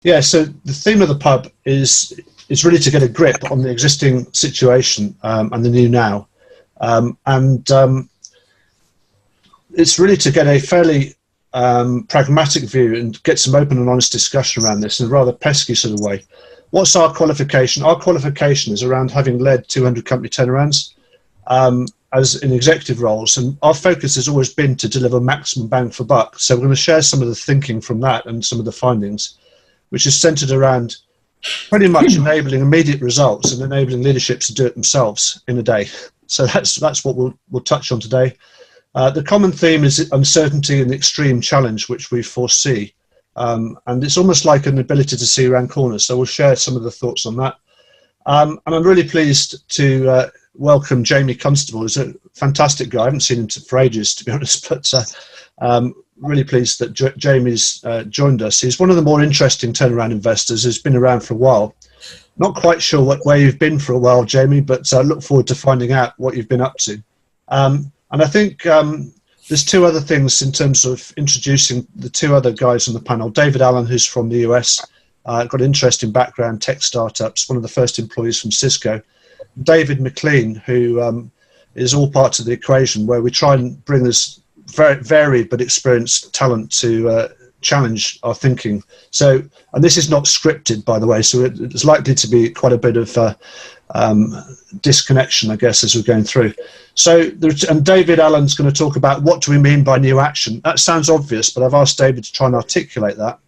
Yeah, so the theme of the pub is really to get a grip on the existing situation and the new now, and it's really to get a fairly pragmatic view and get some open and honest discussion around this in a rather pesky sort of way. What's our qualification? Our qualification is around having led 200 company turnarounds as in executive roles, and our focus has always been to deliver maximum bang for buck. So we're going to share some of the thinking from that and some of the findings, which is centered around pretty much enabling immediate results and enabling leaderships to do it themselves in a day. So that's what we'll touch on today. The common theme is uncertainty and extreme challenge, which we foresee. And it's almost like an ability to see around corners. So we'll share some of the thoughts on that. And I'm really pleased to welcome Jamie Constable. He's a fantastic guy. I haven't seen him for ages, to be honest, but really pleased that Jamie's joined us. He's one of the more interesting turnaround investors who's been around for a while. Not quite sure where you've been for a while, Jamie, but I look forward to finding out what you've been up to. And I think there's two other things in terms of introducing the two other guys on the panel. David Allen, who's from the US, got an interesting background, tech startups, one of the first employees from Cisco. David McLean, who is all part of the equation, where we try and bring this very varied but experienced talent to challenge our thinking. So, and this is not scripted, by the way, so it's likely to be quite a bit of disconnection, I guess, as we're going through. So, and David Allen's going to talk about what do we mean by new action. That sounds obvious, but I've asked David to try and articulate that.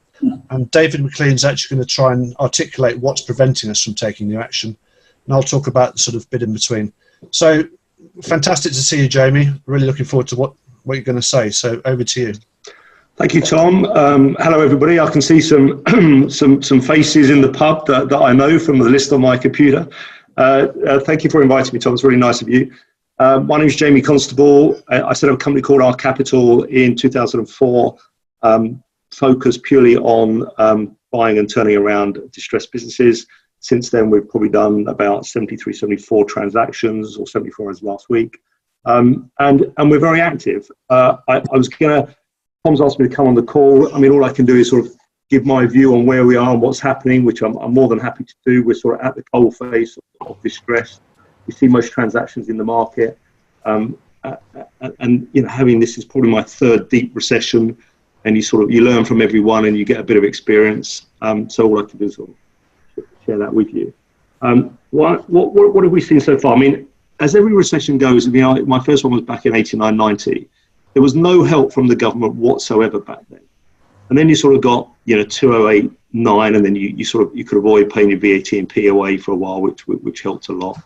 And David McLean's actually going to try and articulate what's preventing us from taking new action. And I'll talk about the sort of bit in between. So, fantastic to see you, Jamie. Really looking forward to what you're going to say. So, over to you. Thank you, Tom. Hello, everybody. I can see some some faces in the pub that I know from the list on my computer. Thank you for inviting me, Tom. It's really nice of you. My name is Jamie Constable. I set up a company called RCapital in 2004, focused purely on buying and turning around distressed businesses. Since then, we've probably done about 73, 74 transactions, or 74 as last week. And we're very active. I was going to, Tom's asked me to come on the call. I mean, all I can do is sort of give my view on where we are and what's happening, which I'm more than happy to do. We're sort of at the coalface of distress. We see most transactions in the market. And you know, having this is probably my third deep recession, and you learn from everyone and you get a bit of experience. So all I can do is sort of share that with you. What have we seen so far? I mean, as every recession goes, you know, my first one was back in 89, 90. There was no help from the government whatsoever back then. And then you sort of got, you know, 2008, 9, and then you could avoid paying your VAT and POA for a while, which helped a lot.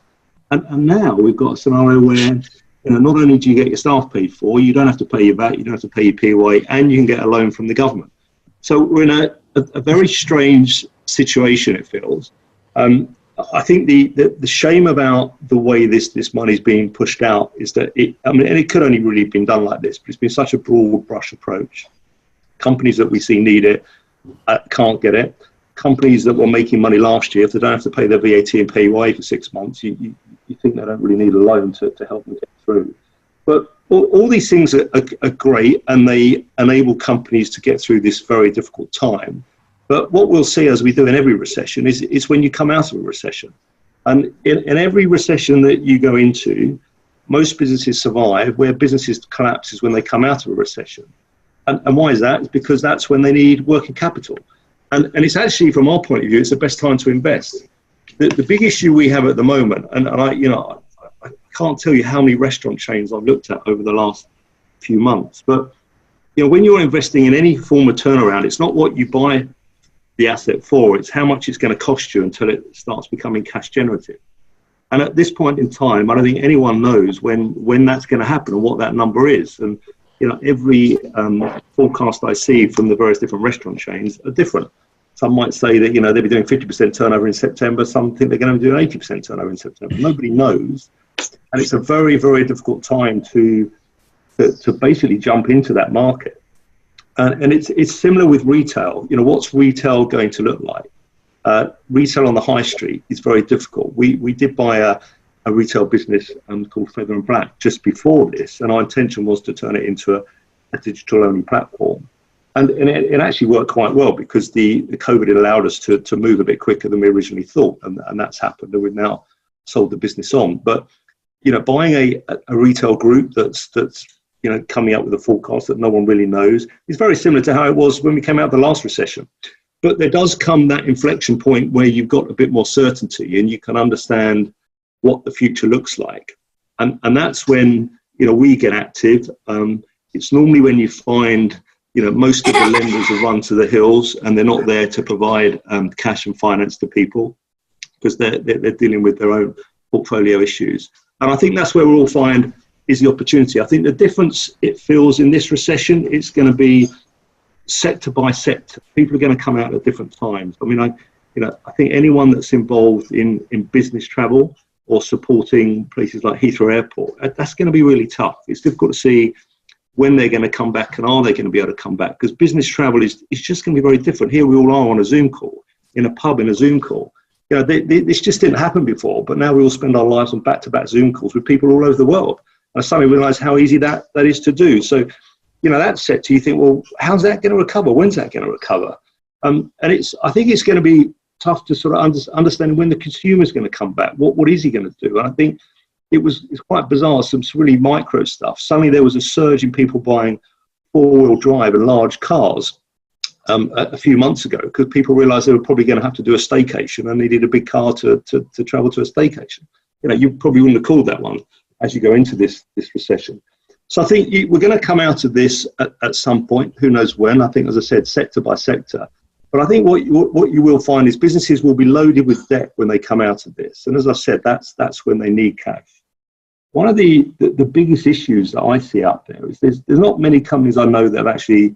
And now we've got a scenario where, you know, not only do you get your staff paid for, you don't have to pay your VAT, you don't have to pay your POA, and you can get a loan from the government. So we're in a very strange situation, it feels. I think the shame about the way this money is being pushed out is that and it could only really have been done like this, but it's been such a broad brush approach. Companies that we see need it can't get it. Companies that were making money last year, if they don't have to pay their VAT and PAYE for 6 months, you think they don't really need a loan to help them get through. But all these things are great, and they enable companies to get through this very difficult time. But what we'll see, as we do in every recession, is when you come out of a recession. And in every recession that you go into, most businesses survive. Where businesses collapse is when they come out of a recession. And why is that? It's because that's when they need working capital. And it's actually, from our point of view, it's the best time to invest. The big issue we have at the moment, and I can't tell you how many restaurant chains I've looked at over the last few months, but you know, when you're investing in any form of turnaround, it's not what you buy the asset for, it's how much it's going to cost you until it starts becoming cash generative. And at this point in time, I don't think anyone knows when that's going to happen and what that number is. And you know, every forecast I see from the various different restaurant chains are different. Some might say that, you know, they'll be doing 50% turnover in September. Some think they're going to be doing 80% turnover in September. Nobody knows. And it's a very, very difficult time to basically jump into that market. And it's similar with retail. You know, what's retail going to look like? Retail on the high street is very difficult. We did buy a retail business called Feather and Black just before this, and our intention was to turn it into a digital-only platform. And it actually worked quite well because the COVID had allowed us to move a bit quicker than we originally thought, and that's happened, and we've now sold the business on. But buying a retail group that's coming up with a forecast that no one really knows is very similar to how it was when we came out of the last recession. But there does come that inflection point where you've got a bit more certainty and you can understand what the future looks like, and that's when we get active. It's normally when you find most of the lenders have run to the hills and they're not there to provide cash and finance to people because they're dealing with their own portfolio issues. And I think that's where we'll all find is the opportunity. I think the difference it feels in this recession, it's going to be sector by sector. People are going to come out at different times. I mean, I think anyone that's involved in business travel or supporting places like Heathrow Airport, that's going to be really tough. It's difficult to see when they're going to come back and are they going to be able to come back, because business travel is just going to be very different. Here we all are on a Zoom call, in a pub in a Zoom call. This just didn't happen before, but now we all spend our lives on back-to-back Zoom calls with people all over the world. And I suddenly realised how easy that is to do. So, that sector, you think, well, how's that going to recover? When's that going to recover? And I think it's going to be tough to sort of understand when the consumer's going to come back. What is he going to do? And I think it's quite bizarre, some really micro stuff. Suddenly there was a surge in people buying four-wheel drive and large cars a few months ago because people realised they were probably going to have to do a staycation and needed a big car to travel to a staycation. You probably wouldn't have called that one as you go into this recession. So I think we're going to come out of this at some point. Who knows when? I think, as I said, sector by sector. But I think what you will find is businesses will be loaded with debt when they come out of this. And as I said, that's when they need cash. One of the biggest issues that I see out there is there's not many companies I know that have actually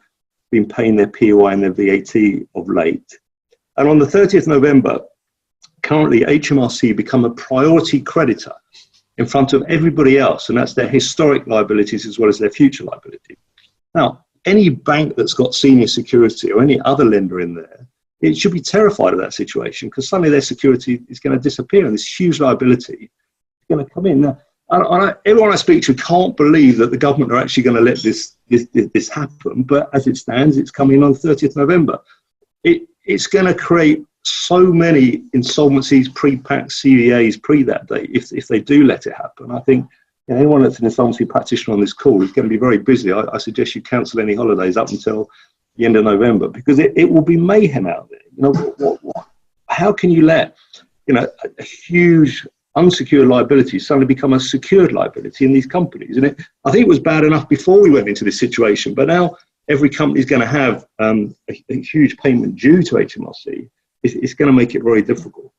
been paying their POI and their VAT of late. And on the 30th of November, currently HMRC become a priority creditor in front of everybody else, and that's their historic liabilities as well as their future liabilities. Now, any bank that's got senior security or any other lender in there, it should be terrified of that situation because suddenly their security is going to disappear and this huge liability is going to come in. Now, everyone I speak to can't believe that the government are actually going to let this happen, but as it stands, it's coming on 30th November. It's going to create so many insolvencies, pre-packs, CVAs, pre that date, if they do let it happen. I think anyone that's an insolvency practitioner on this call is going to be very busy. I suggest you cancel any holidays up until the end of November because it will be mayhem out there. How can you let a huge unsecured liability suddenly become a secured liability in these companies? And I think it was bad enough before we went into this situation, but now every company is going to have a huge payment due to HMRC. It's going to make it very difficult.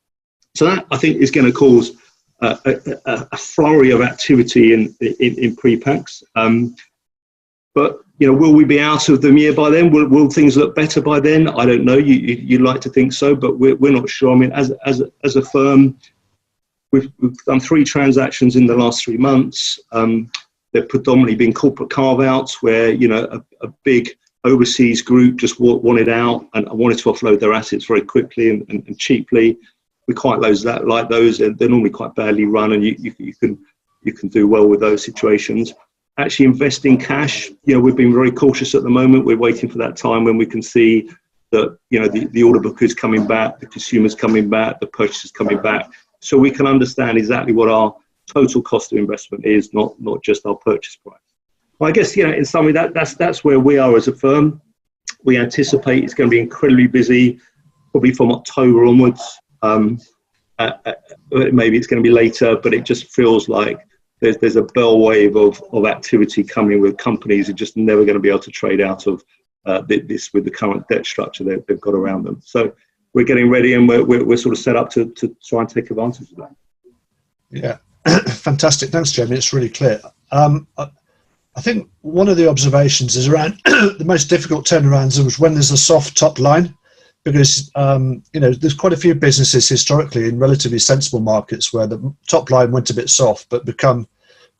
So that, I think, is going to cause a flurry of activity in pre-packs. But will we be out of the year by then? Will things look better by then? I don't know. You'd like to think so, but we're not sure. I mean, as a firm, we've done 3 transactions in the last 3 months. They've predominantly been corporate carve-outs where a big overseas group just wanted out and wanted to offload their assets very quickly and cheaply. We quite like those. They're normally quite badly run, and you can do well with those situations. Actually investing cash, we've been very cautious at the moment. We're waiting for that time when we can see that the order book is coming back, the consumers coming back, the purchasers coming back, so we can understand exactly what our total cost of investment is, not just our purchase price. Well, I guess in summary, that's where we are as a firm. We anticipate it's going to be incredibly busy, probably from October onwards. Maybe it's going to be later, but it just feels like there's a bell wave of activity coming with companies who are just never going to be able to trade out of this with the current debt structure they've got around them. So we're getting ready, and we're sort of set up to try and take advantage of that. Yeah, fantastic. Thanks, Jamie. It's really clear. I think one of the observations is around the most difficult turnarounds was when there's a soft top line, because there's quite a few businesses historically in relatively sensible markets where the top line went a bit soft but become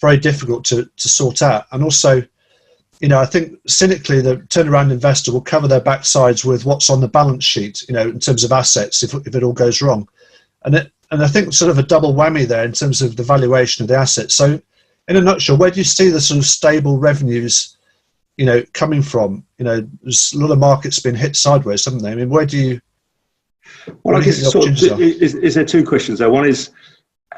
very difficult to sort out. And also, I think cynically the turnaround investor will cover their backsides with what's on the balance sheet, in terms of assets if it all goes wrong. And I think sort of a double whammy there in terms of the valuation of the assets. So in a nutshell, where do you see the sort of stable revenues, coming from? There's a lot of markets been hit sideways, haven't they? I mean, where do you? Well, I guess is there two questions there. One is,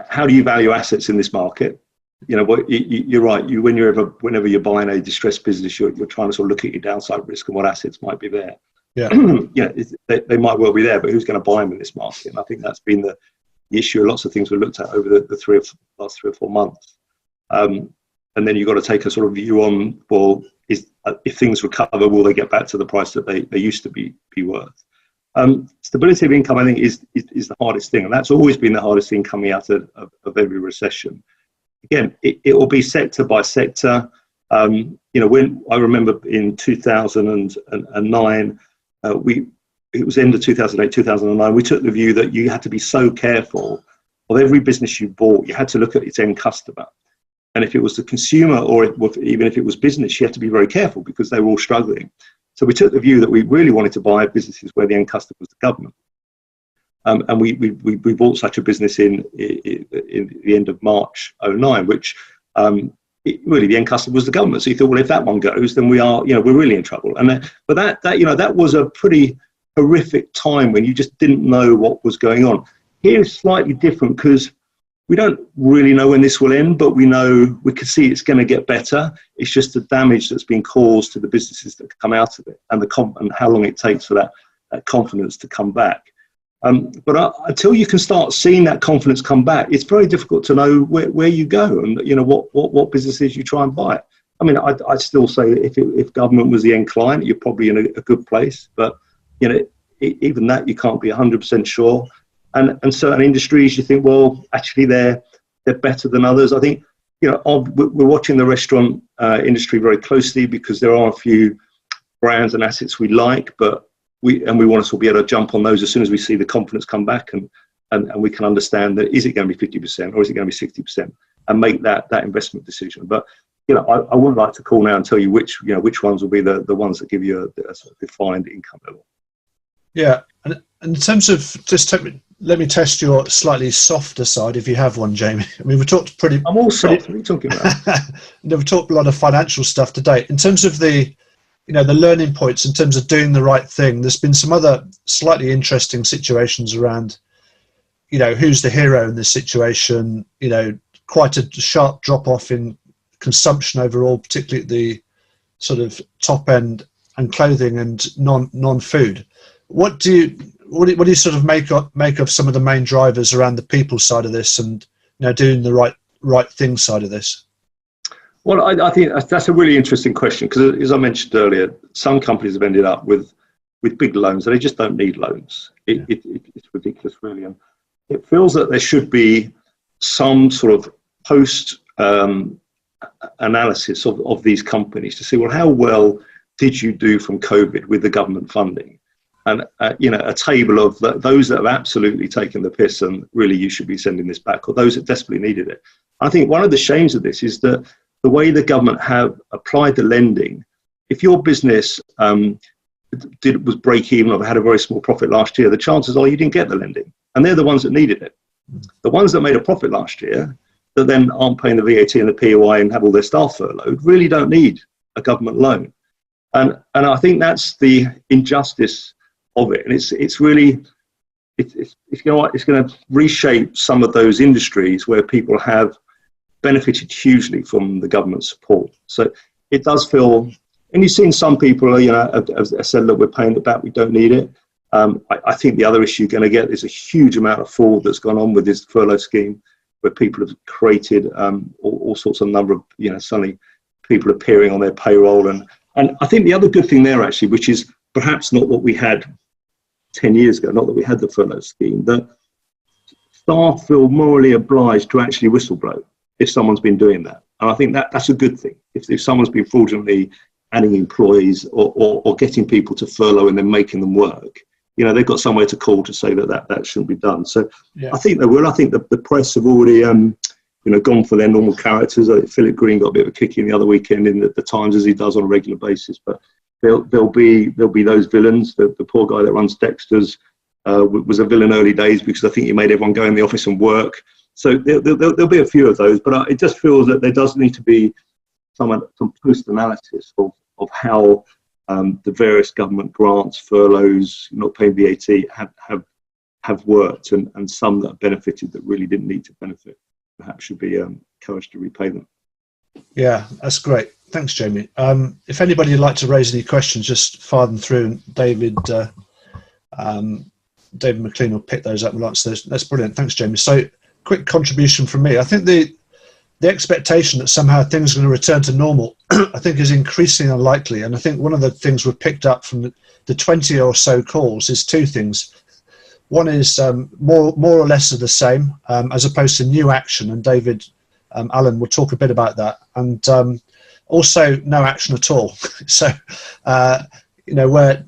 how do you value assets in this market? You're right. Whenever you're buying a distressed business, you're trying to sort of look at your downside risk and what assets might be there. Yeah. They might well be there, but who's going to buy them in this market? And I think that's been the issue. Lots of things we looked at over the last 3 or 4 months. And then you've got to take a sort of view on, well, if things recover, will they get back to the price that they used to be worth? Stability of income, I think, is the hardest thing, and that's always been the hardest thing coming out of every recession. Again, it will be sector by sector. When I remember in 2009, it was end of 2008, 2009, we took the view that you had to be so careful of every business you bought. You had to look at its end customer. And if it was the consumer or even if it was business, you had to be very careful because they were all struggling. So we took the view that we really wanted to buy businesses where the end customer was the government. And we bought such a business in the end of March 2009, which really the end customer was the government. So you thought, well, if that one goes, then we're really in trouble. But that was a pretty horrific time when you just didn't know what was going on. Here it's slightly different because we don't really know when this will end, but we can see it's going to get better. It's just the damage that's been caused to the businesses that come out of it and how long it takes for that confidence to come back. But until you can start seeing that confidence come back, it's very difficult to know where you go and what businesses you try and buy. I mean, I'd still say that if government was the end client, you're probably in a good place. But even that you can't be 100% sure. And certain industries, you think, well, actually they're better than others. I think we're watching the restaurant industry very closely because there are a few brands and assets we like, but we want to be able to jump on those as soon as we see the confidence come back and we can understand that is it going to be 50% or is it going to be 60% and make that investment decision. But I wouldn't like to call now and tell you which ones will be the ones that give you a sort of defined income level. Yeah, and in terms of let me test your slightly softer side, if you have one, Jamie. I mean, we talked pretty. I'm all soft. What are you talking about? We've talked a lot of financial stuff today. In terms of the learning points, in terms of doing the right thing, there's been some other slightly interesting situations around, who's the hero in this situation. Quite a sharp drop off in consumption overall, particularly at the sort of top end and clothing and non-food. What do you sort of make of some of the main drivers around the people side of this and doing the right thing side of this? Well, I think that's a really interesting question because, as I mentioned earlier, some companies have ended up with big loans and they just don't need loans. It's ridiculous, really, and it feels that there should be some sort of post analysis of these companies to see, well, how well did you do from COVID with the government funding? And a table of those that have absolutely taken the piss and really you should be sending this back, or those that desperately needed it. I think one of the shames of this is that the way the government have applied the lending, if your business was break even or had a very small profit last year, the chances are you didn't get the lending, and they're the ones that needed it. The ones that made a profit last year that then aren't paying the VAT and the POI and have all their staff furloughed really don't need a government loan, and I think that's the injustice of it, and it's really going to reshape some of those industries where people have benefited hugely from the government support. So it does feel, and you've seen some people have said, look, we're paying it back, we don't need it. I think the other issue you're going to get is a huge amount of fraud that's gone on with this furlough scheme, where people have created all sorts of number of suddenly people appearing on their payroll, and I think the other good thing there actually, which is perhaps not what we had 10 years ago, not that we had the furlough scheme, that staff feel morally obliged to actually whistleblow if someone's been doing that. And I think that's a good thing. If someone's been fraudulently adding employees or getting people to furlough and then making them work, they've got somewhere to call to say that shouldn't be done. So yeah. I think they will. I think the press have already gone for their normal characters. I think Philip Green got a bit of a kick in the other weekend in the Times, as he does on a regular basis, but there'll be those villains. The poor guy that runs Dexter's was a villain early days because I think he made everyone go in the office and work. So there'll be a few of those, but it just feels that there does need to be some post-analysis of how the various government grants, furloughs, not paying VAT have worked, and some that benefited that really didn't need to benefit perhaps should be encouraged to repay them. Yeah, that's great. Thanks, Jamie. If anybody would like to raise any questions, just fire them through, and David McLean will pick those up and answer those. That's brilliant. Thanks, Jamie. So, quick contribution from me. I think the expectation that somehow things are going to return to normal, I think, is increasingly unlikely. And I think one of the things we've picked up from the 20 or so calls is two things. One is more or less of the same, as opposed to new action. And David Allen will talk a bit about that. And also no action at all. So, where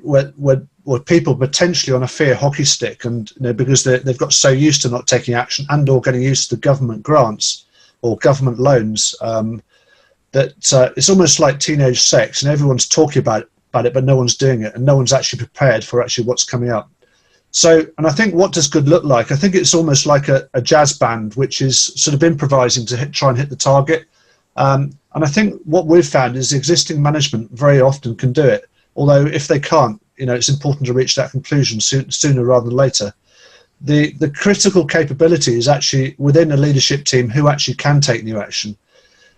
people potentially on a fear hockey stick, and because they've got so used to not taking action and or getting used to the government grants or government loans, that it's almost like teenage sex, and everyone's talking about it, but no one's doing it, and no one's actually prepared for actually what's coming up. So, and I think, what does good look like? I think it's almost like a jazz band, which is sort of improvising to try and hit the target. And I think what we've found is existing management very often can do it. Although if they can't, it's important to reach that conclusion sooner rather than later. The critical capability is actually within a leadership team who actually can take new action.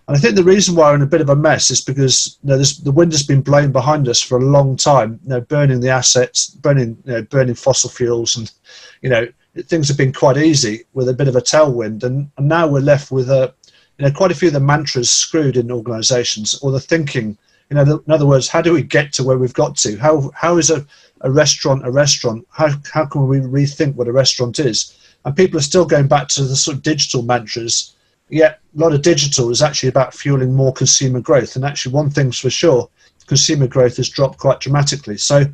And I think the reason why we're in a bit of a mess is because the wind has been blowing behind us for a long time. Burning the assets, burning fossil fuels, and things have been quite easy with a bit of a tailwind. And now we're left with quite a few of the mantras screwed in organisations, or the thinking. In other words, how do we get to where we've got to? How is a restaurant a restaurant? How can we rethink what a restaurant is? And people are still going back to the sort of digital mantras. Yet a lot of digital is actually about fueling more consumer growth. And actually, one thing's for sure, consumer growth has dropped quite dramatically. So,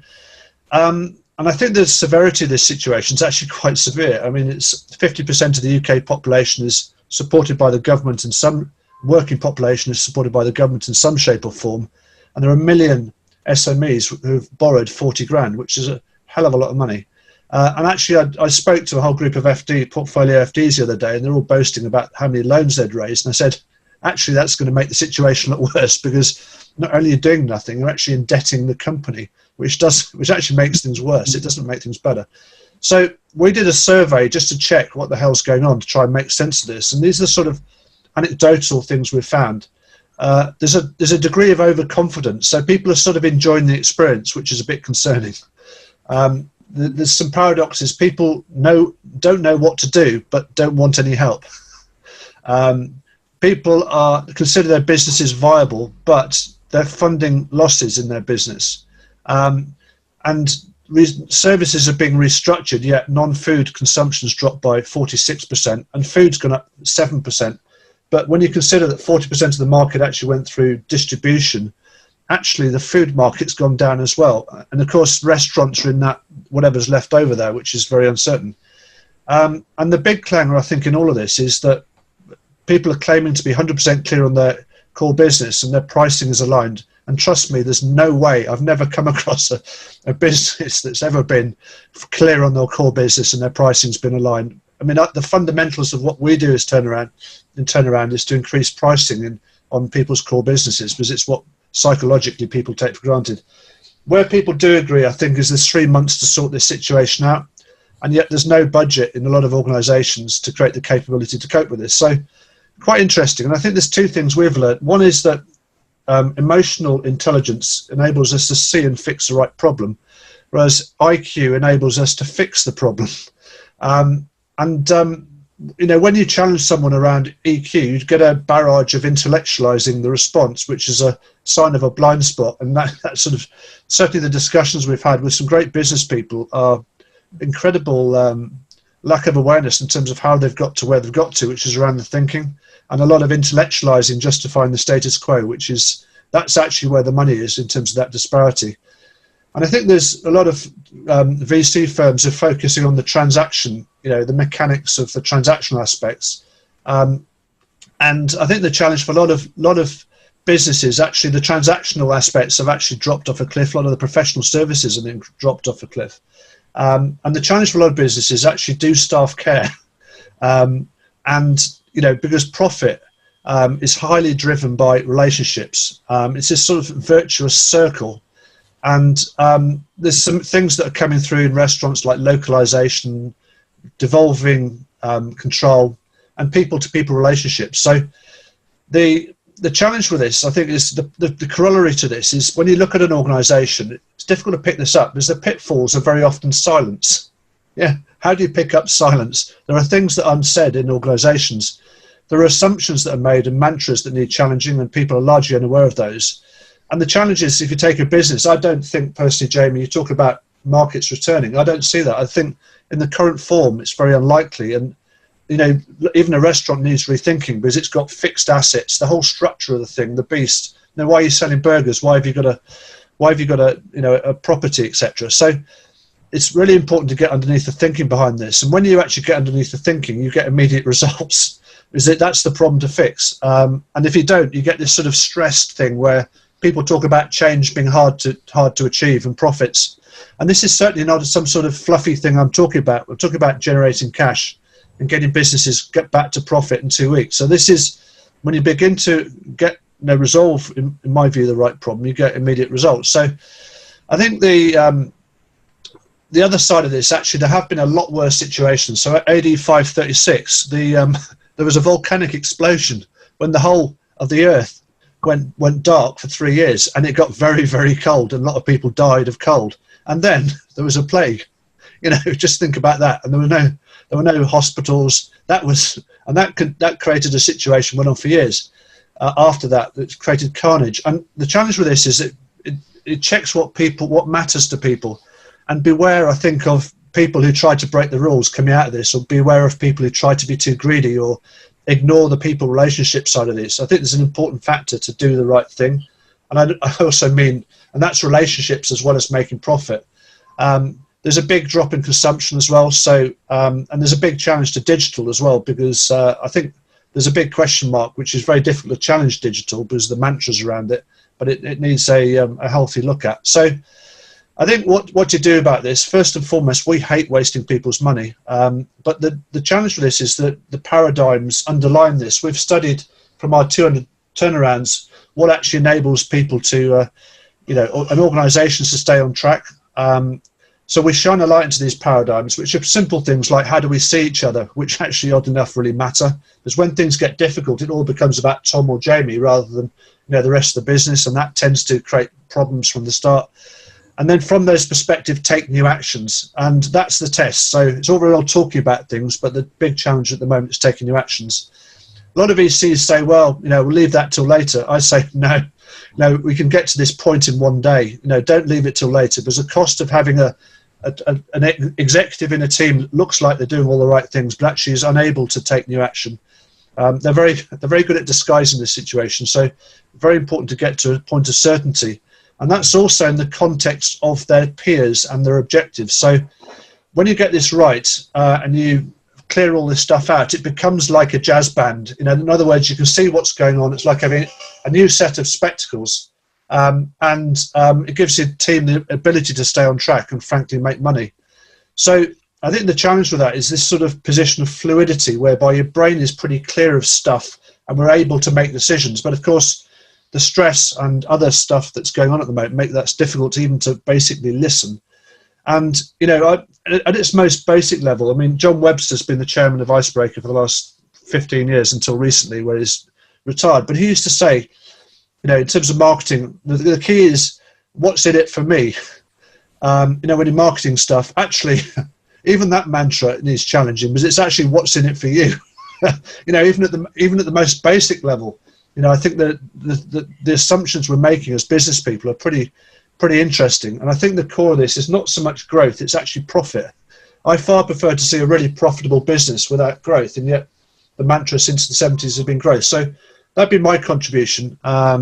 and I think the severity of this situation is actually quite severe. I mean, it's 50% of the UK population is supported by the government, and some working population is supported by the government in some shape or form. And there are 1 million SMEs who've borrowed 40 grand, which is a hell of a lot of money. And actually, I spoke to a whole group of portfolio FDs the other day, and they're all boasting about how many loans they'd raised. And I said, actually, that's going to make the situation look worse, because not only are you doing nothing, you're actually indebting the company, which actually makes things worse. It doesn't make things better. So we did a survey just to check what the hell's going on, to try and make sense of this. And these are sort of anecdotal things we've found. There's a degree of overconfidence. So people are sort of enjoying the experience, which is a bit concerning. There's some paradoxes. People don't know what to do, but don't want any help. People consider their businesses viable, but they're funding losses in their business. And services are being restructured, yet non-food consumption's dropped by 46%, and food's gone up 7%. But when you consider that 40% of the market actually went through distribution, actually the food market's gone down as well. And of course, restaurants are in that whatever's left over there, which is very uncertain. And the big clanger, I think, in all of this is that people are claiming to be 100% clear on their core business, and their pricing is aligned. And trust me, there's no way, I've never come across a business that's ever been clear on their core business and their pricing's been aligned. I mean, the fundamentals of what we do as turnaround is to increase pricing on people's core businesses, because it's what psychologically people take for granted. Where people do agree, I think, is there's 3 months to sort this situation out, and yet there's no budget in a lot of organisations to create the capability to cope with this. So quite interesting. And I think there's two things we've learned. One is that emotional intelligence enables us to see and fix the right problem, whereas IQ enables us to fix the problem. When you challenge someone around EQ, you get a barrage of intellectualizing the response, which is a sign of a blind spot. And that sort of, certainly the discussions we've had with some great business people are incredible lack of awareness in terms of how they've got to where they've got to, which is around the thinking, and a lot of intellectualizing justifying the status quo, that's actually where the money is in terms of that disparity. And I think there's a lot of VC firms are focusing on the transaction, the mechanics of the transactional aspects. And I think the challenge for a lot of businesses, actually the transactional aspects have actually dropped off a cliff. A lot of the professional services have been dropped off a cliff. And the challenge for a lot of businesses actually do staff care. Because profit is highly driven by relationships. It's this sort of virtuous circle. And there's some things that are coming through in restaurants like localization, devolving control, and people-to-people relationships. So the challenge with this, I think, is the corollary to this is when you look at an organization, it's difficult to pick this up because the pitfalls are very often silence. Yeah, how do you pick up silence? There are things that are unsaid in organizations. There are assumptions that are made and mantras that need challenging, and people are largely unaware of those. And the challenge is, if you take a business, I don't think personally, Jamie, you talk about markets returning. I don't see that. I think in the current form, it's very unlikely. And, you know, even a restaurant needs rethinking because it's got fixed assets, the whole structure of the thing, the beast. You know, why are you selling burgers? Why have you got a you know, a property, etc.? So it's really important to get underneath the thinking behind this. And when you actually get underneath the thinking, you get immediate results. That's the problem to fix. And if you don't, you get this sort of stressed thing where people talk about change being hard to achieve and profits. And this is certainly not some sort of fluffy thing I'm talking about. We're talking about generating cash and getting businesses get back to profit in 2 weeks. So this is when you begin to get resolve, in my view, the right problem, you get immediate results. So I think the other side of this, actually, there have been a lot worse situations. So at AD 536, there was a volcanic explosion when the whole of the earth went dark for 3 years, and it got very, very cold, and a lot of people died of cold. And then there was a plague. You know, just think about that. And there were no hospitals. That created a situation went on for years. After that, it created carnage. And the challenge with this is it checks what matters to people. And beware, I think, of people who try to break the rules coming out of this, or beware of people who try to be too greedy or ignore the people relationship side of this. I think there's an important factor to do the right thing. And I also mean, and that's relationships as well as making profit. There's a big drop in consumption as well. So, and there's a big challenge to digital as well, because I think there's a big question mark, which is very difficult to challenge digital because the mantras around it, but it needs a healthy look at. So I think what you do about this, first and foremost, we hate wasting people's money. But the challenge with this is that the paradigms underlying this. We've studied from our 200 turnarounds what actually enables people to, an organization to stay on track. So we shine a light into these paradigms, which are simple things like how do we see each other, which actually, odd enough, really matter. Because when things get difficult, it all becomes about Tom or Jamie rather than the rest of the business, and that tends to create problems from the start. And then from those perspectives, take new actions. And that's the test. So it's all very well talking about things, but the big challenge at the moment is taking new actions. A lot of VCs say, well, we'll leave that till later. I say, no, we can get to this point in one day. Don't leave it till later, because the cost of having an executive in a team that looks like they're doing all the right things, but actually is unable to take new action. They're very good at disguising this situation. So very important to get to a point of certainty. And that's also in the context of their peers and their objectives. So when you get this right and you clear all this stuff out, it becomes like a jazz band. In other words, you can see what's going on. It's like having a new set of spectacles. And it gives your team the ability to stay on track and, frankly, make money. So I think the challenge with that is this sort of position of fluidity, whereby your brain is pretty clear of stuff and we're able to make decisions. But, of course, the stress and other stuff that's going on at the moment make that difficult even to basically listen. And, at its most basic level, I mean, John Webster's been the chairman of Icebreaker for the last 15 years until recently, where he's retired. But he used to say, in terms of marketing, the key is what's in it for me. When you're marketing stuff, actually, even that mantra needs challenging, because it's actually what's in it for you. Even at the most basic level. I think that the assumptions we're making as business people are pretty interesting. And I think the core of this is not so much growth, it's actually profit. I far prefer to see a really profitable business without growth, and yet the mantra since the 70s has been growth. So that'd be my contribution. I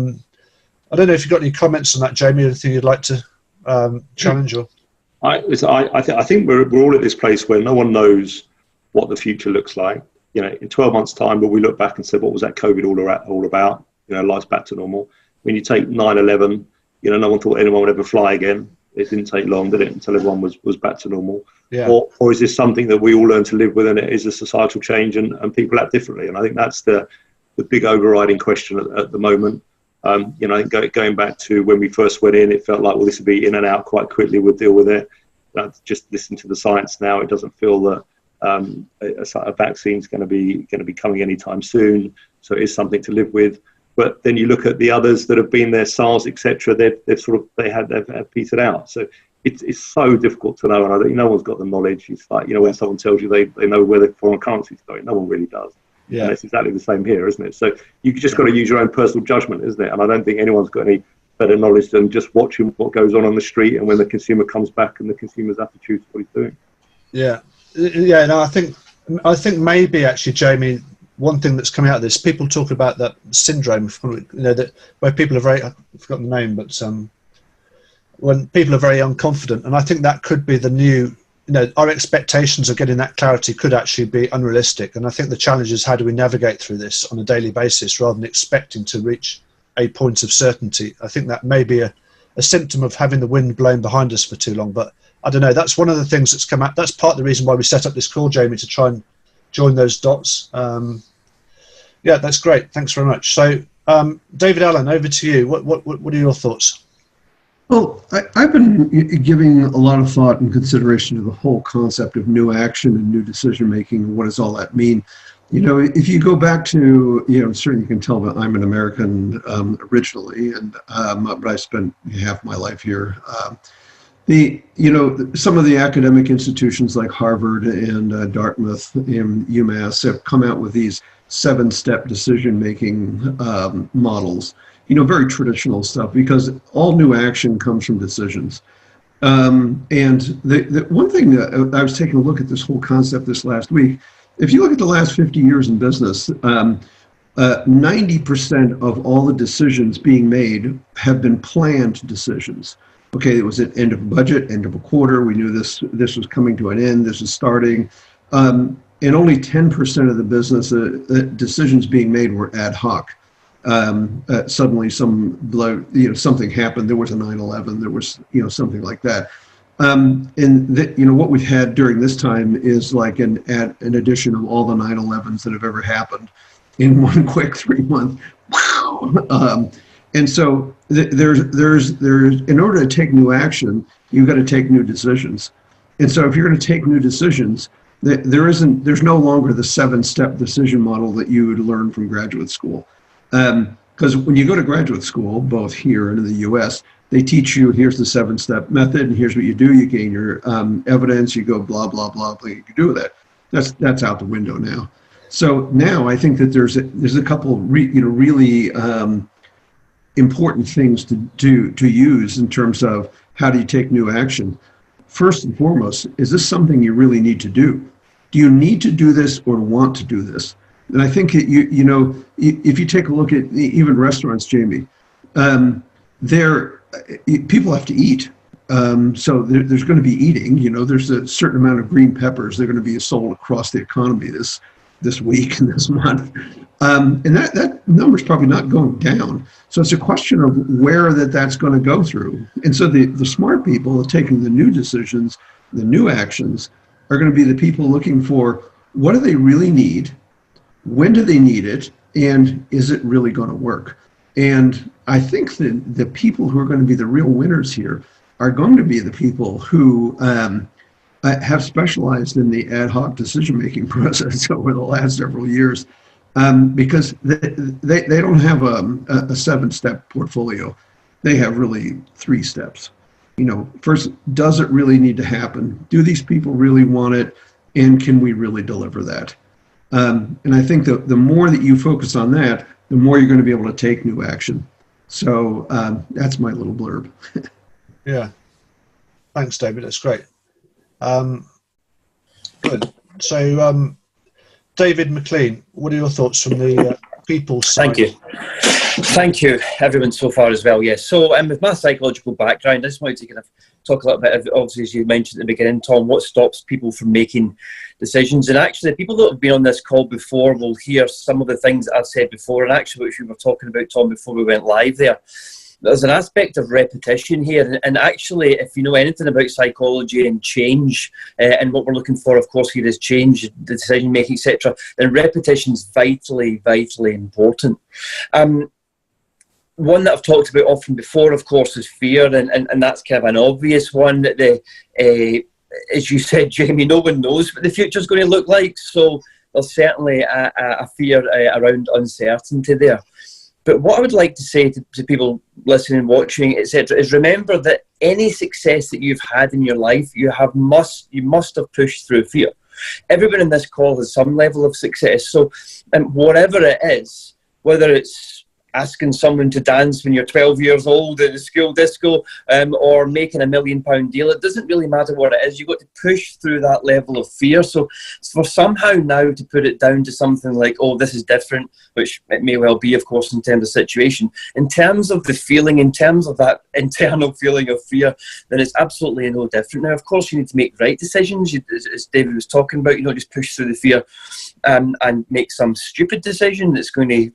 don't know if you've got any comments on that, Jamie, anything you'd like to challenge? Or I think we're all at this place where no one knows what the future looks like. In 12 months' time, will we look back and say, what was that COVID all about? Life's back to normal. When you take 9/11, no one thought anyone would ever fly again. It didn't take long, did it, until everyone was back to normal? Yeah. Or is this something that we all learn to live with, and it is a societal change, and people act differently? And I think that's the big overriding question at the moment. You know, going back to when we first went in, it felt like, well, this would be in and out quite quickly. We'll deal with it. Just listen to the science now. It doesn't feel that a vaccine is going to be coming anytime soon. So it is something to live with. But then you look at the others that have been there, SARS, etc. They've petered out. So it's so difficult to know, and I think no one's got the knowledge. It's like, you know, when someone tells you they know where the foreign currency is going, no one really does. Yeah. And it's exactly the same here, isn't it? So you just got to use your own personal judgment, isn't it? And I don't think anyone's got any better knowledge than just watching what goes on the street, and when the consumer comes back and the consumer's attitude to what he's doing. Yeah, yeah. No, I think maybe actually, Jamie, one thing that's coming out of this, people talk about that syndrome, you know, that where people are very, I've forgotten the name, but when people are very unconfident, and I think that could be the new, you know, our expectations of getting that clarity could actually be unrealistic. And I think the challenge is, how do we navigate through this on a daily basis rather than expecting to reach a point of certainty? I think that may be a symptom of having the wind blowing behind us for too long. But I don't know, that's one of the things that's come out. That's part of the reason why we set up this call, Jamie, to try and join those dots. Yeah, that's great. Thanks very much. So, David Allen, over to you. What are your thoughts? Well, I've been giving a lot of thought and consideration to the whole concept of new action and new decision making. What does all that mean? You know, if you go back to, you know, certainly you can tell that I'm an American originally, and but I spent half my life here. You know, some of the academic institutions like Harvard and Dartmouth and UMass have come out with these 7-step decision-making models. You know, very traditional stuff, because all new action comes from decisions. And the one thing that I was taking a look at this whole concept this last week. If you look at the last 50 years in business, 90% of all the decisions being made have been planned decisions. Okay, it was at end of a budget, end of a quarter. We knew this was coming to an end. This is starting. And only 10% of the business decisions being made were ad hoc. Suddenly something happened. There was a 9/11. There was, you know, something like that. And you know, what we've had during this time is like an addition of all the 9/11s that have ever happened in one quick 3-month. Wow. And so there's in order to take new action, you've got to take new decisions. And so if you're going to take new decisions, there's no longer the 7-step decision model that you would learn from graduate school. Because when you go to graduate school, both here and in the US, they teach you, here's the 7-step method, and here's what you do. You gain your evidence, you go blah, blah, blah, blah, you can do that. That's out the window now. So now I think that there's a couple of really important things to use in terms of how do you take new action. First and foremost, is this something you really need to do? Do you need to do this or want to do this? And I think you know, if you take a look at even restaurants, Jamie, people have to eat. So there's going to be eating. You know, there's a certain amount of green peppers that are going to be sold across the economy this week and this month, and that number's probably not going down. So it's a question of where that's going to go through. And so the smart people taking the new decisions, the new actions, are going to be the people looking for, what do they really need? When do they need it? And is it really going to work? And I think that the people who are going to be the real winners here are going to be the people who have specialized in the ad hoc decision-making process over the last several years, because they don't have a 7-step portfolio. They have really 3 steps. You know, first, does it really need to happen? Do these people really want it? And can we really deliver that? And I think the more that you focus on that, the more you're going to be able to take new action. So that's my little blurb. Yeah. Thanks, David. That's great. Good. So, David McLean, what are your thoughts from the people side? Thank you. Thank you, everyone so far as well. Yes. So, with my psychological background, I just wanted to kind of talk a little bit, obviously, as you mentioned at the beginning, Tom, what stops people from making decisions. And actually, people that have been on this call before will hear some of the things that I've said before, and actually, which we were talking about, Tom, before we went live there. there's an aspect of repetition here, and actually, if you know anything about psychology and change, and what we're looking for, of course, here is change, the decision making, etc., then repetition is vitally, vitally important. One that I've talked about often before, of course, is fear, and that's kind of an obvious one. That as you said, Jamie, no one knows what the future's going to look like, so there's certainly a fear around uncertainty there. But what I would like to say to people listening, watching, etc., is remember that any success that you've had in your life, you must have pushed through fear. Everyone in this call has some level of success. So whatever it is, whether it's asking someone to dance when you're 12 years old at a school disco, or making £1 million deal, it doesn't really matter what it is. You've got to push through that level of fear. So for somehow now to put it down to something like, oh, this is different, which it may well be, of course, in terms of situation, in terms of the feeling, in terms of that internal feeling of fear, then it's absolutely no different. Now, of course, you need to make right decisions, as David was talking about. You don't just push through the fear and make some stupid decision that's going to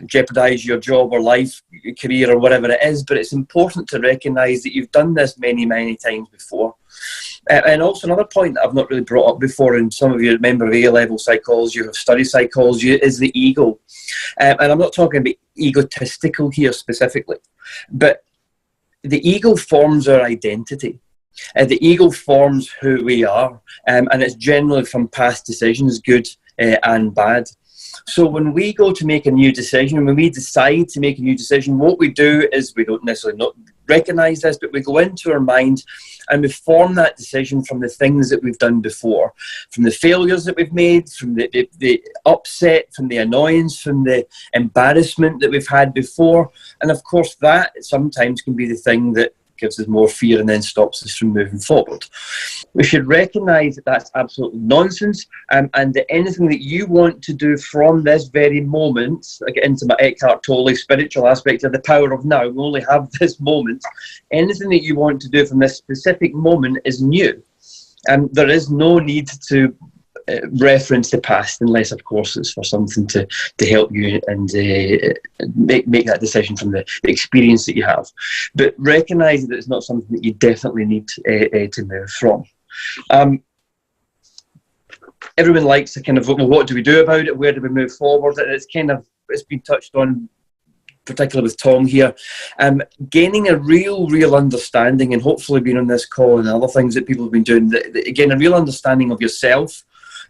jeopardize your job or life, your career, or whatever it is. But it's important to recognize that you've done this many, many times before. And also another point that I've not really brought up before, and some of you remember of A-level psychology or have studied psychology, is the ego. And I'm not talking about egotistical here specifically, but the ego forms our identity. The ego forms who we are, and it's generally from past decisions, good and bad. So when we go to make a new decision, when we decide to make a new decision, what we do is, we don't necessarily not recognize this, but we go into our mind and we form that decision from the things that we've done before, from the failures that we've made, from the upset, from the annoyance, from the embarrassment that we've had before. And of course, that sometimes can be the thing that gives us more fear and then stops us from moving forward. We should recognise that that's absolute nonsense, and that anything that you want to do from this very moment, I get into my Eckhart Tolle spiritual aspect of the power of now, we only have this moment, anything that you want to do from this specific moment is new. And there is no need to reference the past, unless of course it's for something to help you and make that decision from the experience that you have. But recognise that it's not something that you definitely need to move from. Everyone likes to kind of, well, what do we do about it? Where do we move forward? And it's been touched on, particularly with Tom here, gaining a real understanding, and hopefully being on this call and other things that people have been doing, again, a real understanding of yourself.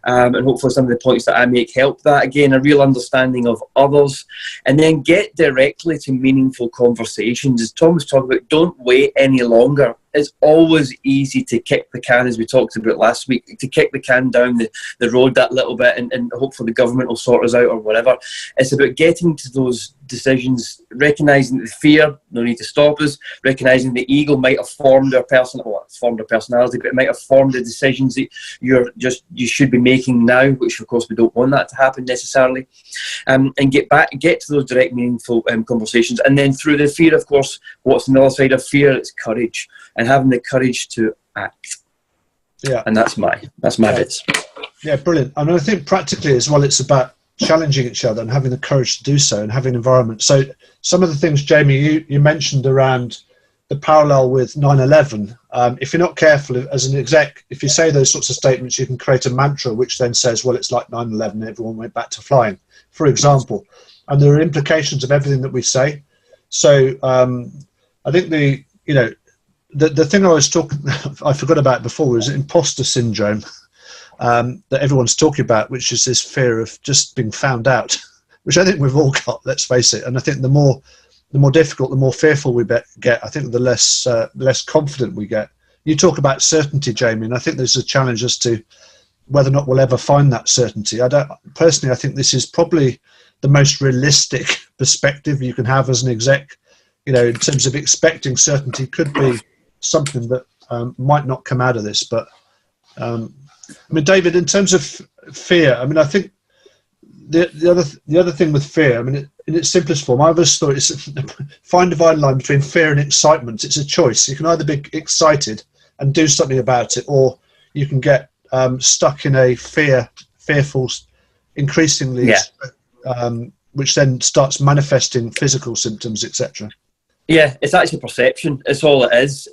And hopefully some of the points that I make help that. Again, a real understanding of others, and then get directly to meaningful conversations. As Tom was talking about, don't wait any longer. It's always easy to kick the can, as we talked about last week, to kick the can down the road that little bit, and hopefully the government will sort us out or whatever. It's about getting to those decisions, recognising the fear, no need to stop us, recognising the ego might have formed our personality, but it might have formed the decisions that you should be making now, which of course we don't want that to happen necessarily. And get to those direct, meaningful conversations. And then through the fear, of course, what's on the other side of fear? It's courage, and having the courage to act. Yeah. And that's my bits. Yeah, brilliant. And I think practically as well, it's about challenging each other and having the courage to do so, and having an environment. So some of the things, Jamie, you mentioned around the parallel with 9/11. If you're not careful as an exec, if you say those sorts of statements, you can create a mantra which then says, well, it's like 9/11, everyone went back to flying, for example. And there are implications of everything that we say. So I think the thing I forgot about before was imposter syndrome. That everyone's talking about, which is this fear of just being found out, which I think we've all got, let's face it. And I think the more difficult, the more fearful we get, I think the less confident we get. You talk about certainty, Jamie, and I think there's a challenge as to whether or not we'll ever find that certainty. I think this is probably the most realistic perspective you can have as an exec, in terms of expecting certainty. Could be something that might not come out of this, but David, in terms of fear, I think the other thing with fear, in its simplest form, I always thought it's find a dividing line between fear and excitement. It's a choice. You can either be excited and do something about it, or you can get stuck in a fearful, increasingly, which then starts manifesting physical symptoms, etc. Yeah, it's actually perception. It's all it is.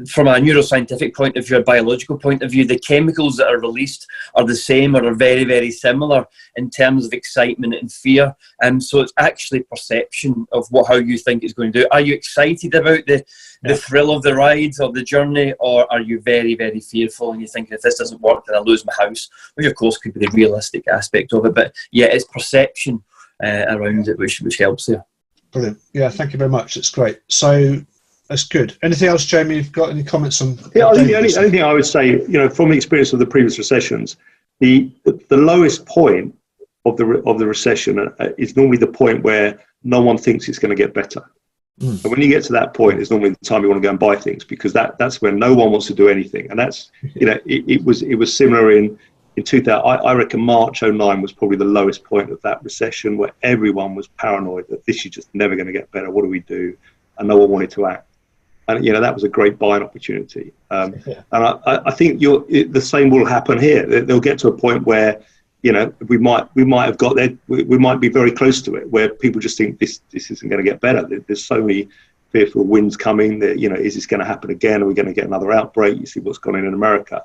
From a neuroscientific point of view, a biological point of view, the chemicals that are released are the same or are very, very similar in terms of excitement and fear. So it's actually perception of how you think it's going to do. Are you excited about the thrill of the ride or the journey, or are you very, very fearful and you think, if this doesn't work, then I'll lose my house? Which, of course, could be the realistic aspect of it. But yeah, it's perception around it which helps there. Brilliant. Yeah, thank you very much. It's great. So that's good. Anything else, Jamie? You've got any comments on? Yeah, I think the only thing I would say, from the experience of the previous recessions, the lowest point of the recession is normally the point where no one thinks it's going to get better. And when you get to that point, it's normally the time you want to go and buy things, because that's when no one wants to do anything. And that's, it was similar in 2000. I reckon March 2009 was probably the lowest point of that recession, where everyone was paranoid that this is just never going to get better. What do we do? And no one wanted to act. And that was a great buying opportunity. And I think the same will happen here. They'll get to a point where we might have got there. We might be very close to it, where people just think this isn't going to get better. There's so many fearful winds coming. That is this going to happen again? Are we going to get another outbreak? You see what's gone on in America.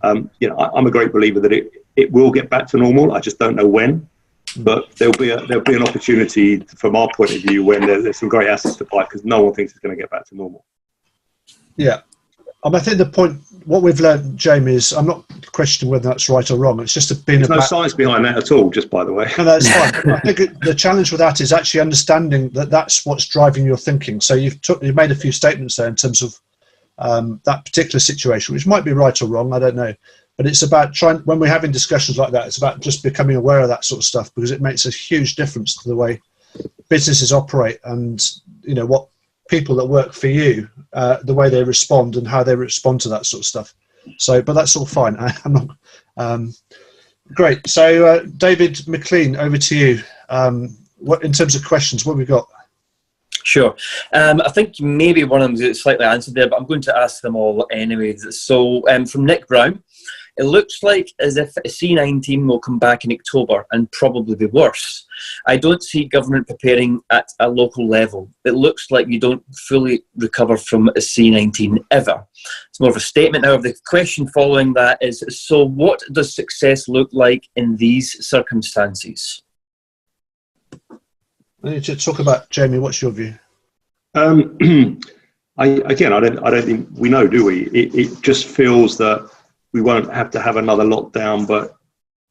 I'm a great believer that it will get back to normal. I just don't know when. But there'll be an opportunity from our point of view when there's some great assets to buy, because no one thinks it's going to get back to normal. Yeah. I think the point, what we've learned, Jamie, is I'm not questioning whether that's right or wrong. It's just There's no science behind that at all, just by the way. No, that's fine. I think the challenge with that is actually understanding that that's what's driving your thinking. So you've made a few statements there in terms of that particular situation, which might be right or wrong, I don't know. But it's about when we're having discussions like that, it's about just becoming aware of that sort of stuff, because it makes a huge difference to the way businesses operate and, what people that work for you, the way they respond and how they respond to that sort of stuff. So, but that's all fine. I'm not, great. So, David McLean, over to you. What in terms of questions, what have we got? Sure. I think maybe one of them is slightly answered there, but I'm going to ask them all anyway. So, from Nick Brown, it looks like as if C19 will come back in October and probably be worse. I don't see government preparing at a local level. It looks like you don't fully recover from a C19 ever. It's more of a statement. However, the question following that is, so what does success look like in these circumstances? I need to talk about, Jamie, what's your view? I don't think we know, do we? It just feels that we won't have to have another lockdown, but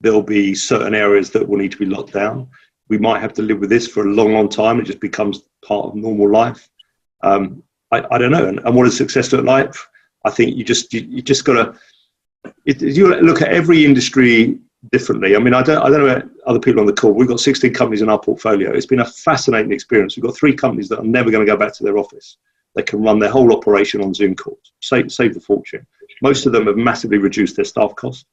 there'll be certain areas that will need to be locked down. We might have to live with this for a long, long time. It just becomes part of normal life. I don't know. And what does success look like? I think you just got to, you look at every industry differently. I mean, I don't know about other people on the call. We've got 16 companies in our portfolio. It's been a fascinating experience. We've got 3 companies that are never going to go back to their office. They can run their whole operation on Zoom calls, save the fortune. Most of them have massively reduced their staff costs.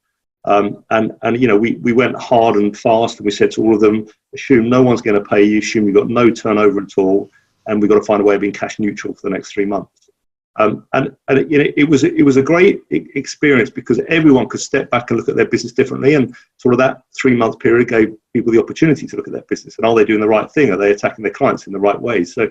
We went hard and fast, and we said to all of them, assume no one's going to pay you, assume you've got no turnover at all, and we've got to find a way of being cash neutral for the next 3 months. It was a great experience, because everyone could step back and look at their business differently, and sort of that 3-month period gave people the opportunity to look at their business and are they doing the right thing? Are they attacking their clients in the right way? So,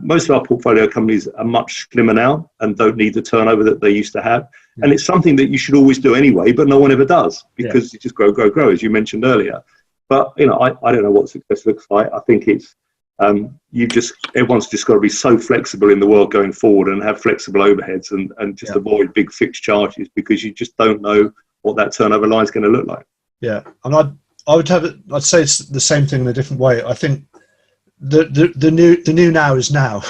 most of our portfolio companies are much slimmer now and don't need the turnover that they used to have. And it's something that you should always do anyway, but no one ever does, because you just grow, as you mentioned earlier. But, I don't know what success looks like. I think it's, everyone's just got to be so flexible in the world going forward and have flexible overheads and just avoid big fixed charges, because you just don't know what that turnover line is going to look like. Yeah. And I'd say it's the same thing in a different way. I think the new now is now.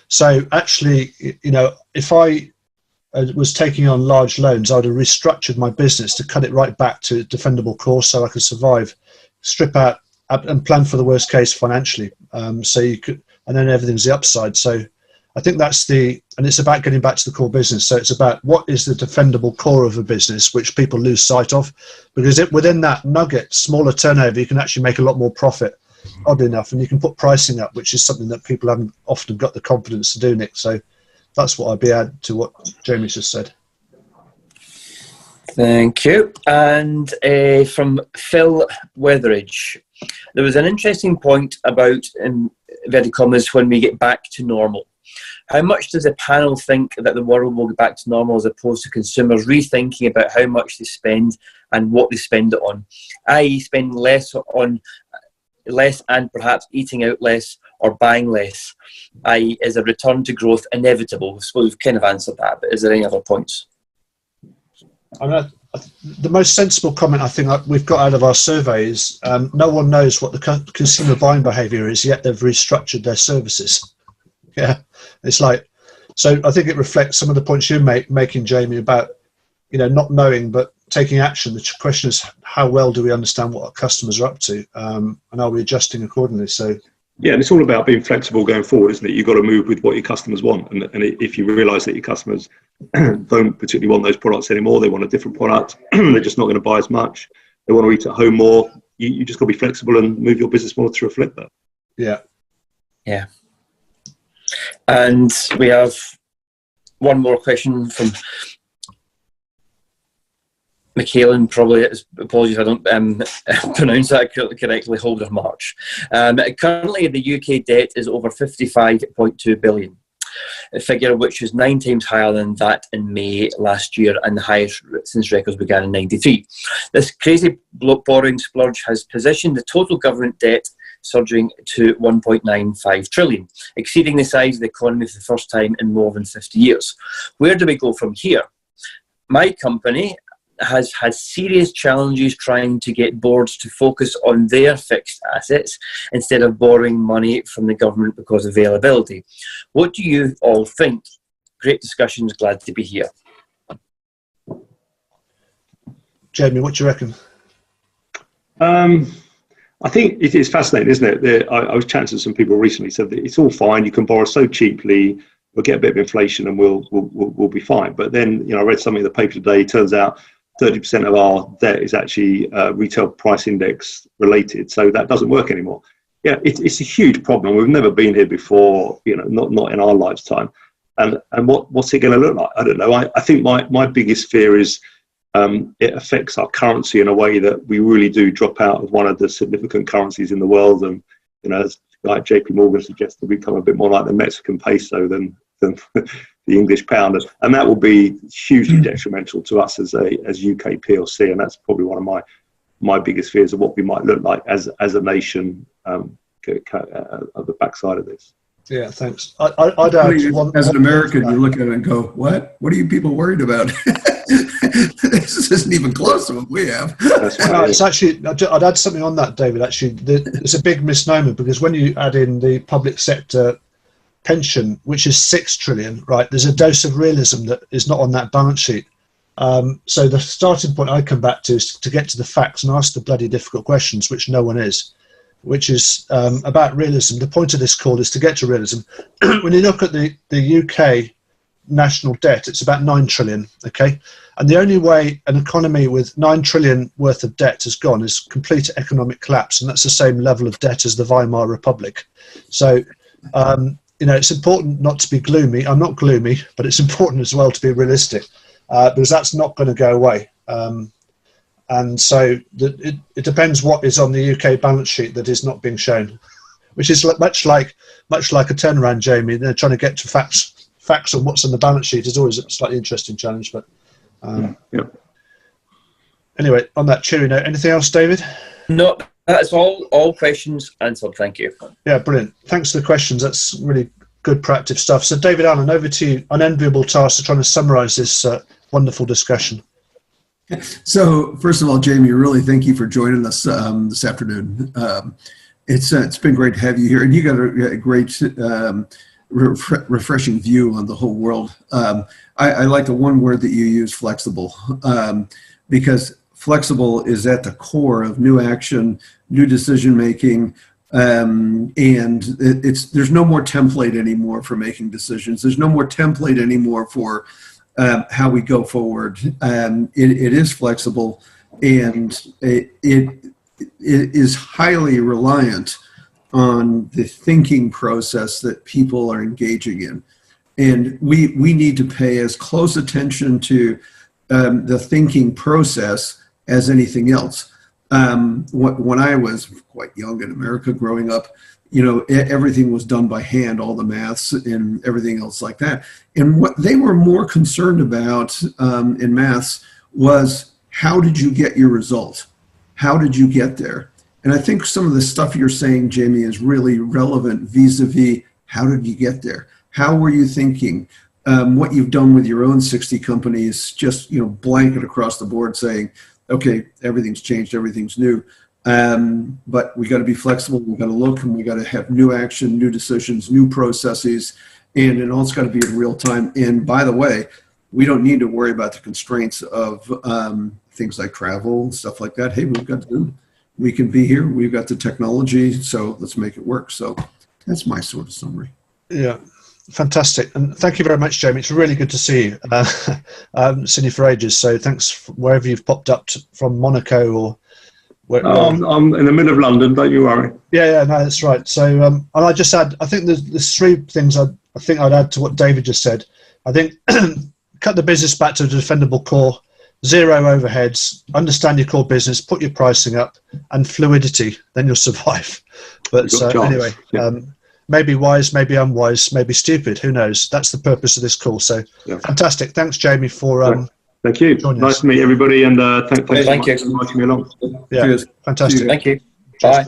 So actually, if I was taking on large loans, I would have restructured my business to cut it right back to defendable course, so I could survive, strip out and plan for the worst case financially. So you could, and then everything's the upside. So I think and it's about getting back to the core business. So it's about what is the defendable core of a business, which people lose sight of, because within that nugget, smaller turnover, you can actually make a lot more profit, oddly enough, and you can put pricing up, which is something that people haven't often got the confidence to do, Nick. So that's what I'd be adding to what Jamie just said. Thank you. And from Phil Weatheridge, There was an interesting point about, in inverted commas, when we get back to normal. How much does the panel think that the world will get back to normal, as opposed to consumers rethinking about how much they spend and what they spend it on, i.e. spending less and perhaps eating out less or buying less, i.e. is a return to growth inevitable? I suppose we've kind of answered that, but is there any other points? I mean, the most sensible comment I think we've got out of our survey is no one knows what the consumer buying behaviour is, yet they've restructured their services. Yeah, it's like, so I think it reflects some of the points you're making, Jamie, about, you know, not knowing but taking action. The question is, how well do we understand what our customers are up to, and are we adjusting accordingly? So yeah, and it's all about being flexible going forward, isn't it? You've got to move with what your customers want, and if you realise that your customers don't particularly want those products anymore, they want a different product, they're just not going to buy as much, they want to eat at home more, you just got to be flexible and move your business model to reflect that. Yeah. And we have one more question from Michaelan, probably, apologies if I don't pronounce that correctly, Holder March. Currently, the UK debt is over 55.2 billion, a figure which is 9 times higher than that in May last year and the highest since records began in '93. This crazy borrowing splurge has positioned the total government debt surging to 1.95 trillion, exceeding the size of the economy for the first time in more than 50 years. Where do we go from here? My company has had serious challenges trying to get boards to focus on their fixed assets instead of borrowing money from the government because of availability. What do you all think? Great discussions, glad to be here. Jamie, what do you reckon? I think it's fascinating, isn't it? I was chatting to some people recently, said that it's all fine, you can borrow so cheaply, we'll get a bit of inflation and we'll be fine. But then, you know, I read something in the paper today, turns out 30% of our debt is actually retail price index related, so that doesn't work anymore. Yeah, it's a huge problem. We've never been here before, you know, not in our lifetime. And what's it going to look like? I don't know. I think my biggest fear is it affects our currency in a way that we really do drop out of one of the significant currencies in the world, and, you know, like JP Morgan suggested, we become a bit more like the Mexican peso than the English pound, and that will be hugely detrimental to us as UK PLC, and that's probably one of my biggest fears of what we might look like as a nation at the backside of this. Yeah, thanks. I'd add as an American, you look at it and go, "What? What are you people worried about? This isn't even close to what we have." It's actually, I'd add something on that, David. Actually, it's a big misnomer, because when you add in the public sector pension, which is 6 trillion, right, there's a dose of realism that is not on that balance sheet. So the starting point I come back to is to get to the facts and ask the bloody difficult questions, which no one is, which is about realism. The point of this call is to get to realism. When you look at the UK national debt, it's about 9 trillion, okay? And the only way an economy with 9 trillion worth of debt has gone is complete economic collapse, and that's the same level of debt as the Weimar Republic. So, you know, it's important not to be gloomy. I'm not gloomy, but it's important as well to be realistic, because that's not going to go away. And so it depends what is on the UK balance sheet that is not being shown, which is much like a turnaround, Jamie. They're trying to get to facts on what's on the balance sheet is always a slightly interesting challenge. But anyway, on that cheery note, anything else, David? No, that's all questions answered. Thank you. Yeah, brilliant. Thanks for the questions. That's really good proactive stuff. So David Allen, over to you. Unenviable task of trying to summarise this wonderful discussion. So first of all, Jamie, really thank you for joining us this afternoon. It's been great to have you here, and you got a great refreshing view on the whole world. I like the one word that you use, flexible, because flexible is at the core of new action, new decision making, and there's no more template anymore for making decisions. There's no more template anymore for how we go forward. It is flexible, and it is highly reliant on the thinking process that people are engaging in. And we need to pay as close attention to the thinking process as anything else. When I was quite young in America growing up, you know, everything was done by hand, all the maths and everything else like that. And what they were more concerned about in maths was, how did you get your result? How did you get there? And I think some of the stuff you're saying, Jamie, is really relevant vis-a-vis, how did you get there? How were you thinking? What you've done with your own 60 companies, just, you know, blanket across the board saying, okay, everything's changed, everything's new. But we got to be flexible. We got to look, and we got to have new action, new decisions, new processes, and it all's got to be in real time. And by the way, we don't need to worry about the constraints of things like travel and stuff like that. Hey, we've got Zoom. We can be here. We've got the technology, so let's make it work. So that's my sort of summary. Yeah. Fantastic, and thank you very much, Jamie. It's really good to see you. I haven't seen you for ages, so thanks wherever you've popped up from Monaco or where. I'm in the middle of London. Don't you worry. Yeah, no, that's right. So, and I just add, I think there's three things I think I'd add to what David just said. I think cut the business back to a defendable core, zero overheads, understand your core business, put your pricing up, and fluidity. Then you'll survive. But anyway. Yeah. Maybe wise, maybe unwise, maybe stupid. Who knows? That's the purpose of this call. So fantastic. Thanks, Jamie, for thank you. Nice to meet everybody, and thanks thank you for inviting me along. Yeah, Cheers. fantastic. Thank you. Bye.